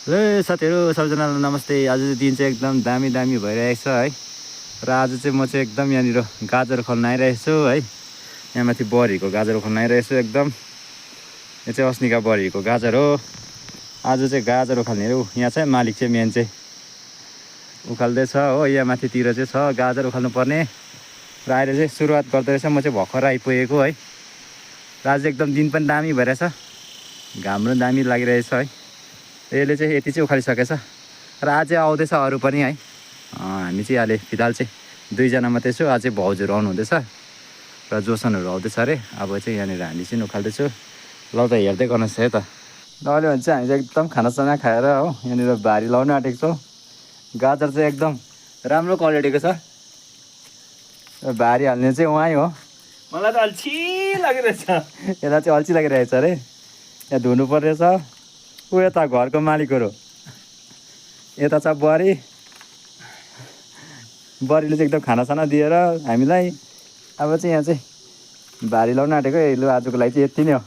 ल साथीहरू सबैजनालाई नमस्ते। आज चाहिँ दिन चाहिँ एकदम दामी दामी भइरहेको छ है। र आज चाहिँ म चाहिँ एकदम यहाँनिर गाजर खोल्न आइरहेको छु है। यहाँ माथि बरीको गाजर खोल्न आइरहेको छु एकदम। यो चाहिँ अस्निका बरीको गाजर हो। आज चाहिँ गाजर उखाल्ने हो। यहाँ चाहिँ मालिक चाहिँ मेन चाहिँ उखाल्दैछ हो। यहाँ माथितिर चाहिँ छ गाजर उखाल्नु पर्ने। र अहिले चाहिँ सुरुवात गर्दै रहेछ। म चाहिँ भर्खर आइपुगेको है। र आज एकदम दिन पनि दामी भइरहेछ। घाम पनि दामी लागिरहेछ है। यसले चाहिँ यति चाहिँ उखालिसकेछ। र आज आउँदैछ अरू पनि है। हामी चाहिँ अहिले फिलहाल चाहिँ दुईजना मात्रै छु। आज चाहिँ भाउजूहरू आउनु हुँदैछ र जोसनहरू आउँदैछ अरे। अब चाहिँ यहाँनिर हामी चाहिँ उखाल्दैछु। ल त हेर्दै गर्नुहोस् है त। ल अहिले भने चाहिँ हामी चाहिँ एकदम खानासाना खाएर हो यहाँनिर भारी लाउन आँटेको छौँ। गाजर चाहिँ एकदम राम्रो क्वालिटीको छ। भारी हाल्ने चाहिँ उहाँ हो। मलाई त अल्छी लागिरहेछ। यसलाई चाहिँ अल्छी लागिरहेछ अरे। यहाँ धुनु पर्नेछ। ऊ यता घरको मालिकहरू यता छ बुहारी। बुहारीले चाहिँ एकदम खानासाना दिएर हामीलाई अब चाहिँ यहाँ चाहिँ भारी लाउन आँटेको। लु आजको लागि चाहिँ यति नै हो।